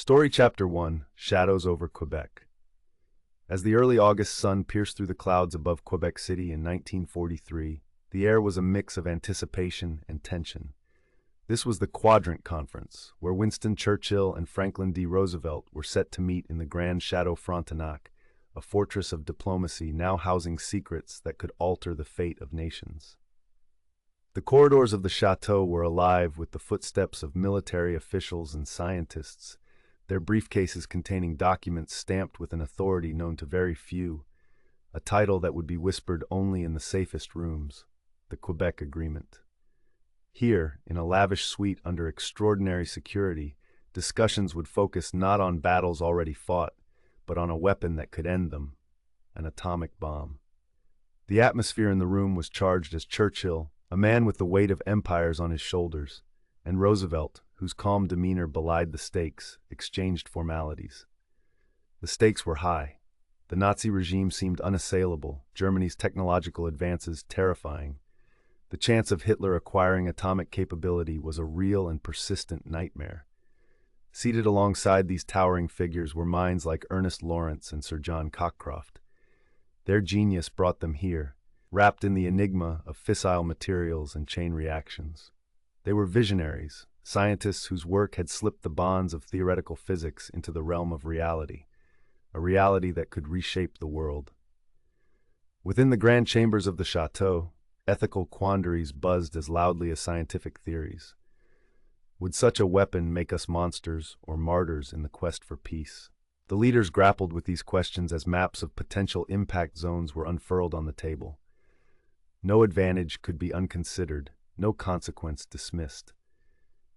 Story Chapter 1: Shadows over Quebec. As the early August sun pierced through the clouds above Quebec City in 1943, the air was a mix of anticipation and tension. This was the Quadrant Conference, where Winston Churchill and Franklin D. Roosevelt were set to meet in the Grand Chateau Frontenac, a fortress of diplomacy now housing secrets that could alter the fate of nations. The corridors of the chateau were alive with the footsteps of military officials and scientists, their briefcases containing documents stamped with an authority known to very few, a title that would be whispered only in the safest rooms, the Quebec Agreement. Here, in a lavish suite under extraordinary security, discussions would focus not on battles already fought, but on a weapon that could end them, an atomic bomb. The atmosphere in the room was charged as Churchill, a man with the weight of empires on his shoulders, and Roosevelt, whose calm demeanor belied the stakes, exchanged formalities. The stakes were high. The Nazi regime seemed unassailable, Germany's technological advances terrifying. The chance of Hitler acquiring atomic capability was a real and persistent nightmare. Seated alongside these towering figures were minds like Ernest Lawrence and Sir John Cockcroft. Their genius brought them here, wrapped in the enigma of fissile materials and chain reactions. They were visionaries, scientists whose work had slipped the bonds of theoretical physics into the realm of reality, a reality that could reshape the world. Within the grand chambers of the chateau, ethical quandaries buzzed as loudly as scientific theories. Would such a weapon make us monsters or martyrs in the quest for peace? The leaders grappled with these questions as maps of potential impact zones were unfurled on the table. No advantage could be unconsidered, no consequence dismissed.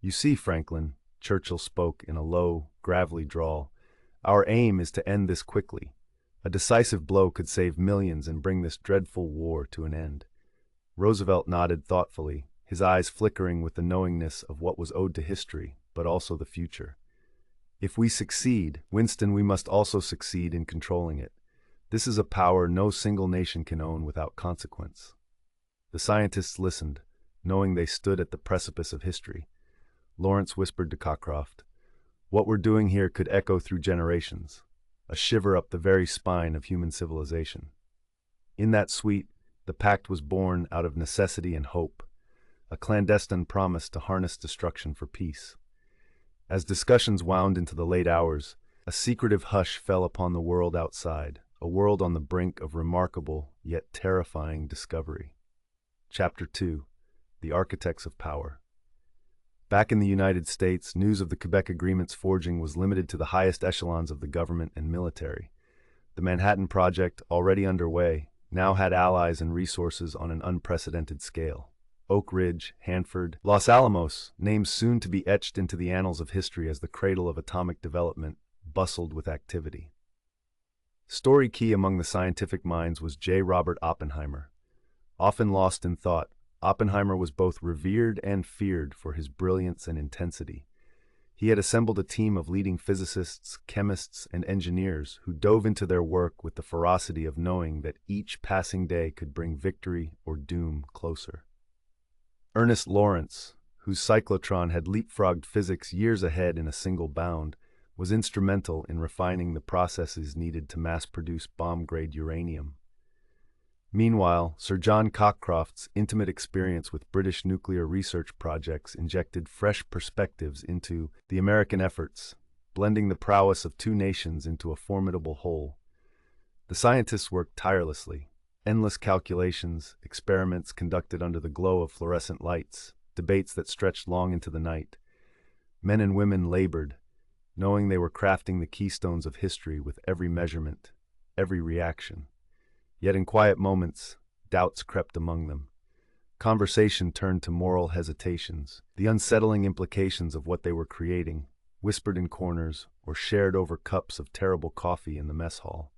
"You see, Franklin," Churchill spoke in a low, gravelly drawl, "our aim is to end this quickly. A decisive blow could save millions and bring this dreadful war to an end." Roosevelt nodded thoughtfully, his eyes flickering with the knowingness of what was owed to history, but also the future. "If we succeed, Winston, we must also succeed in controlling it. This is a power no single nation can own without consequence." The scientists listened, knowing they stood at the precipice of history. Lawrence whispered to Cockcroft, "What we're doing here could echo through generations, a shiver up the very spine of human civilization." In that suite, the pact was born out of necessity and hope, a clandestine promise to harness destruction for peace. As discussions wound into the late hours, a secretive hush fell upon the world outside, a world on the brink of remarkable yet terrifying discovery. Chapter 2: The Architects of Power. Back in the United States, news of the Quebec Agreement's forging was limited to the highest echelons of the government and military. The Manhattan Project, already underway, now had allies and resources on an unprecedented scale. Oak Ridge, Hanford, Los Alamos, names soon to be etched into the annals of history as the cradle of atomic development, bustled with activity. Story key among the scientific minds was J. Robert Oppenheimer. Often lost in thought, Oppenheimer was both revered and feared for his brilliance and intensity. He had assembled a team of leading physicists, chemists, and engineers who dove into their work with the ferocity of knowing that each passing day could bring victory or doom closer. Ernest Lawrence, whose cyclotron had leapfrogged physics years ahead in a single bound, was instrumental in refining the processes needed to mass-produce bomb-grade uranium. Meanwhile, Sir John Cockcroft's intimate experience with British nuclear research projects injected fresh perspectives into the American efforts, blending the prowess of two nations into a formidable whole. The scientists worked tirelessly. Endless calculations, experiments conducted under the glow of fluorescent lights, debates that stretched long into the night. Men and women labored, knowing they were crafting the keystones of history with every measurement, every reaction. Yet in quiet moments, doubts crept among them. Conversation turned to moral hesitations, the unsettling implications of what they were creating, whispered in corners or shared over cups of terrible coffee in the mess hall.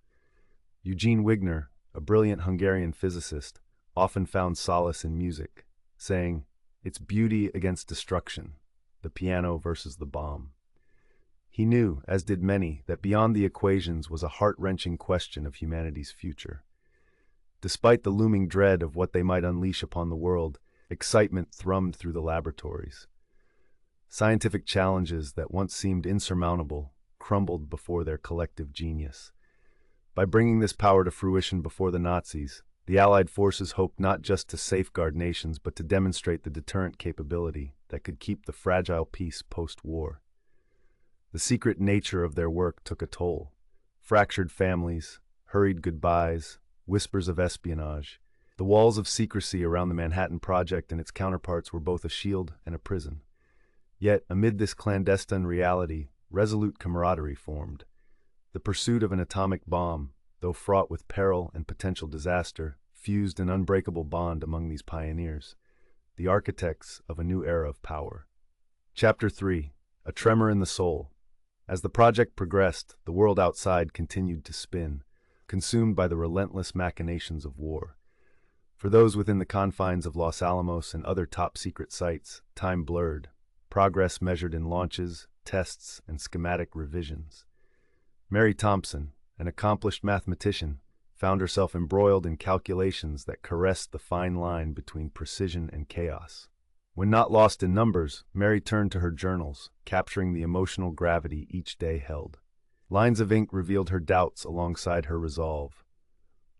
Eugene Wigner, a brilliant Hungarian physicist, often found solace in music, saying, "It's beauty against destruction, the piano versus the bomb." He knew, as did many, that beyond the equations was a heart-wrenching question of humanity's future. Despite the looming dread of what they might unleash upon the world, excitement thrummed through the laboratories. Scientific challenges that once seemed insurmountable crumbled before their collective genius. By bringing this power to fruition before the Nazis, the Allied forces hoped not just to safeguard nations but to demonstrate the deterrent capability that could keep the fragile peace post-war. The secret nature of their work took a toll. Fractured families, hurried goodbyes, whispers of espionage. The walls of secrecy around the Manhattan Project and its counterparts were both a shield and a prison. Yet, amid this clandestine reality, resolute camaraderie formed. The pursuit of an atomic bomb, though fraught with peril and potential disaster, fused an unbreakable bond among these pioneers, the architects of a new era of power. Chapter 3: A Tremor in the Soul. As the project progressed, the world outside continued to spin, consumed by the relentless machinations of war. For those within the confines of Los Alamos and other top-secret sites, time blurred, progress measured in launches, tests, and schematic revisions. Mary Thompson, an accomplished mathematician, found herself embroiled in calculations that caressed the fine line between precision and chaos. When not lost in numbers, Mary turned to her journals, capturing the emotional gravity each day held. Lines of ink revealed her doubts alongside her resolve.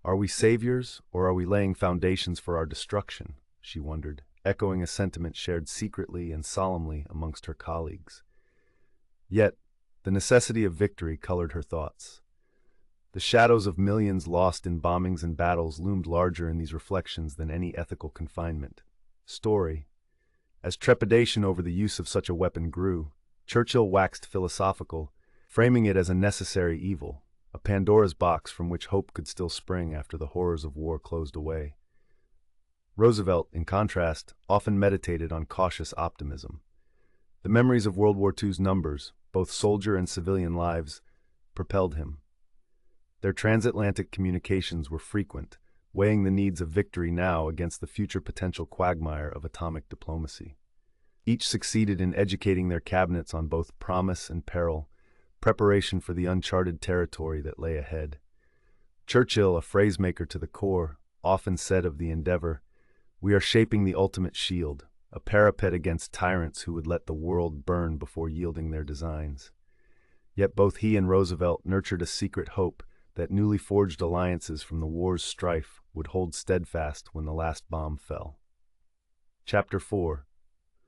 Are we saviors, or are we laying foundations for our destruction? She wondered, echoing a sentiment shared secretly and solemnly amongst her colleagues. Yet, the necessity of victory colored her thoughts. The shadows of millions lost in bombings and battles loomed larger in these reflections than any ethical confinement. Story. As trepidation over the use of such a weapon grew, Churchill waxed philosophical, framing it as a necessary evil, a Pandora's box from which hope could still spring after the horrors of war closed away. Roosevelt, in contrast, often meditated on cautious optimism. The memories of World War II's numbers, both soldier and civilian lives, propelled him. Their transatlantic communications were frequent, weighing the needs of victory now against the future potential quagmire of atomic diplomacy. Each succeeded in educating their cabinets on both promise and peril, preparation for the uncharted territory that lay ahead. Churchill, a phrasemaker to the core, often said of the endeavor, "We are shaping the ultimate shield, a parapet against tyrants who would let the world burn before yielding their designs." Yet both he and Roosevelt nurtured a secret hope that newly forged alliances from the war's strife would hold steadfast when the last bomb fell. Chapter 4.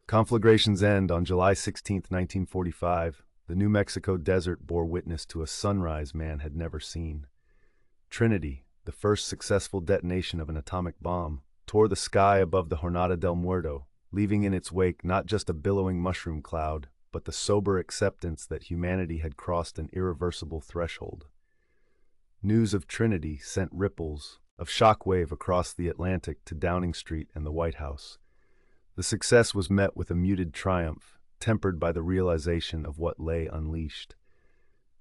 Conflagration's end. On July 16, 1945, the New Mexico desert bore witness to a sunrise man had never seen. Trinity, the first successful detonation of an atomic bomb, tore the sky above the Jornada del Muerto, leaving in its wake not just a billowing mushroom cloud, but the sober acceptance that humanity had crossed an irreversible threshold. News of Trinity sent ripples of shockwave across the Atlantic to Downing Street and the White House. The success was met with a muted triumph, tempered by the realization of what lay unleashed.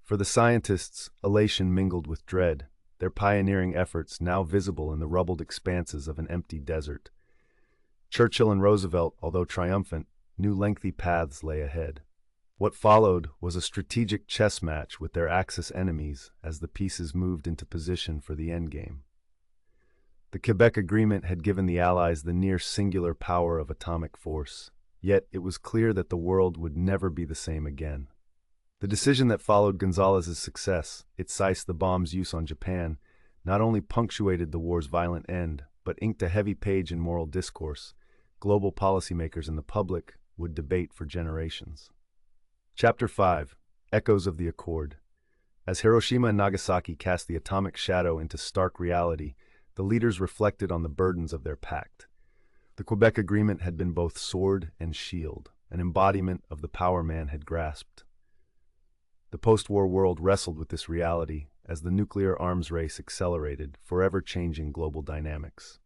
For the scientists, elation mingled with dread, their pioneering efforts now visible in the rubbled expanses of an empty desert. Churchill and Roosevelt, although triumphant, knew lengthy paths lay ahead. What followed was a strategic chess match with their Axis enemies as the pieces moved into position for the endgame. The Quebec Agreement had given the Allies the near-singular power of atomic force, yet it was clear that the world would never be the same again. The decision that followed Gonzalez's success, it ceased the bomb's use on Japan, not only punctuated the war's violent end, but inked a heavy page in moral discourse global policymakers and the public would debate for generations. Chapter 5. Echoes of the Accord. As Hiroshima and Nagasaki cast the atomic shadow into stark reality, the leaders reflected on the burdens of their pact. The Quebec Agreement had been both sword and shield, an embodiment of the power man had grasped. The post-war world wrestled with this reality as the nuclear arms race accelerated, forever changing global dynamics.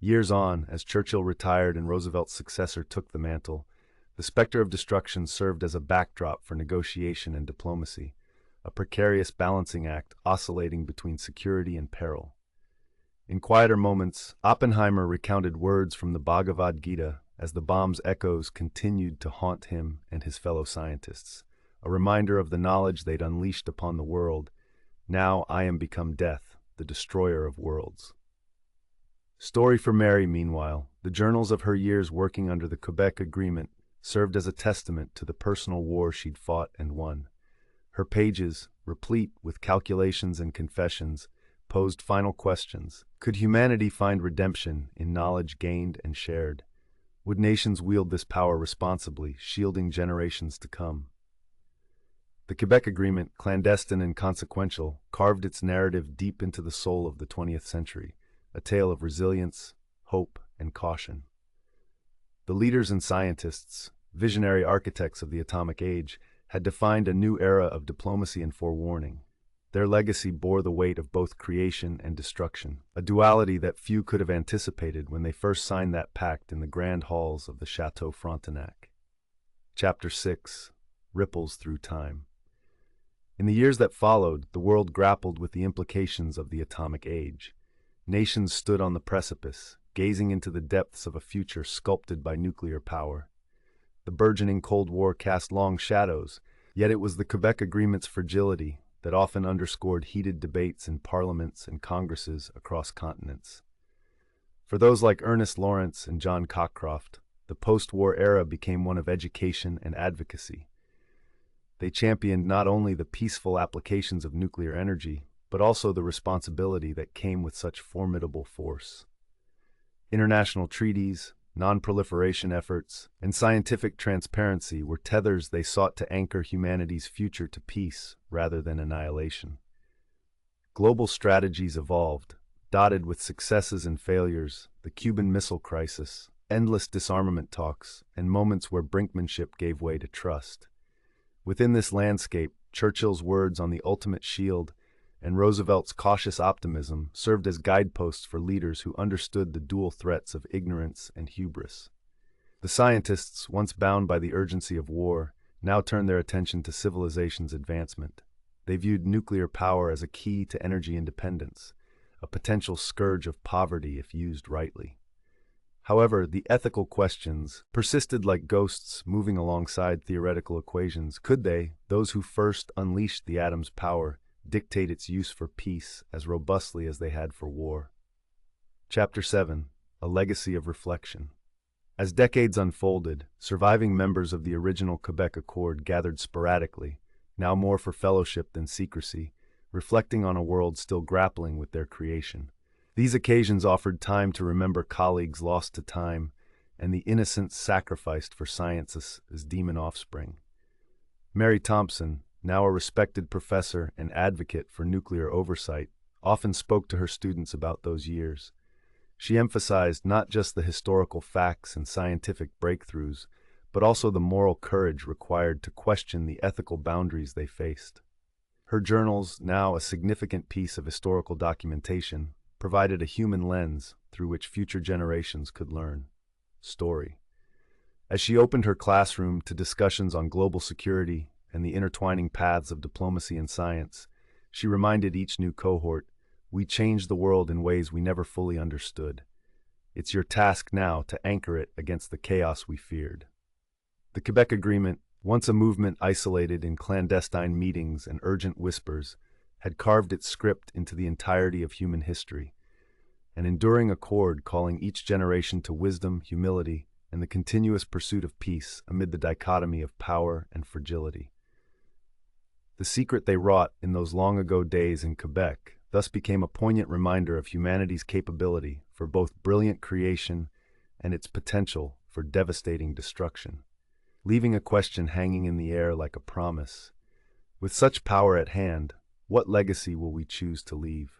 Years on, as Churchill retired and Roosevelt's successor took the mantle, the specter of destruction served as a backdrop for negotiation and diplomacy, a precarious balancing act oscillating between security and peril. In quieter moments, Oppenheimer recounted words from the Bhagavad Gita as the bomb's echoes continued to haunt him and his fellow scientists, a reminder of the knowledge they'd unleashed upon the world. Now I am become death, the destroyer of worlds. Story for Mary, meanwhile, the journals of her years working under the Quebec Agreement served as a testament to the personal war she'd fought and won. Her pages, replete with calculations and confessions, posed final questions. Could humanity find redemption in knowledge gained and shared? Would nations wield this power responsibly, shielding generations to come? The Quebec Agreement, clandestine and consequential, carved its narrative deep into the soul of the 20th century, a tale of resilience, hope, and caution. The leaders and scientists, visionary architects of the atomic age, had defined a new era of diplomacy and forewarning. Their legacy bore the weight of both creation and destruction, a duality that few could have anticipated when they first signed that pact in the grand halls of the Chateau Frontenac. Chapter 6: Ripples Through Time. In the years that followed, the world grappled with the implications of the atomic age. Nations stood on the precipice, gazing into the depths of a future sculpted by nuclear power. The burgeoning Cold War cast long shadows, yet it was the Quebec Agreement's fragility that often underscored heated debates in parliaments and congresses across continents. For those like Ernest Lawrence and John Cockcroft, the post-war era became one of education and advocacy. They championed not only the peaceful applications of nuclear energy, but also the responsibility that came with such formidable force. International treaties, non-proliferation efforts, and scientific transparency were tethers they sought to anchor humanity's future to peace rather than annihilation. Global strategies evolved, dotted with successes and failures, the Cuban Missile Crisis, endless disarmament talks, and moments where brinkmanship gave way to trust. Within this landscape, Churchill's words on the ultimate shield and Roosevelt's cautious optimism served as guideposts for leaders who understood the dual threats of ignorance and hubris. The scientists, once bound by the urgency of war, now turned their attention to civilization's advancement. They viewed nuclear power as a key to energy independence, a potential scourge of poverty if used rightly. However, the ethical questions persisted like ghosts moving alongside theoretical equations. Could they, those who first unleashed the atom's power, dictate its use for peace as robustly as they had for war? Chapter 7: A Legacy of Reflection. As decades unfolded, surviving members of the original Quebec Accord gathered sporadically, now more for fellowship than secrecy, reflecting on a world still grappling with their creation. These occasions offered time to remember colleagues lost to time and the innocents sacrificed for science's demon offspring. Mary Thompson, now a respected professor and advocate for nuclear oversight, often spoke to her students about those years. She emphasized not just the historical facts and scientific breakthroughs, but also the moral courage required to question the ethical boundaries they faced. Her journals, now a significant piece of historical documentation, provided a human lens through which future generations could learn. Story. As she opened her classroom to discussions on global security and the intertwining paths of diplomacy and science, she reminded each new cohort, "We change the world in ways we never fully understood. It's your task now to anchor it against the chaos we feared." The Quebec Agreement, once a movement isolated in clandestine meetings and urgent whispers, had carved its script into the entirety of human history, an enduring accord calling each generation to wisdom, humility, and the continuous pursuit of peace amid the dichotomy of power and fragility. The secret they wrought in those long-ago days in Quebec thus became a poignant reminder of humanity's capability for both brilliant creation and its potential for devastating destruction, leaving a question hanging in the air like a promise. With such power at hand, what legacy will we choose to leave?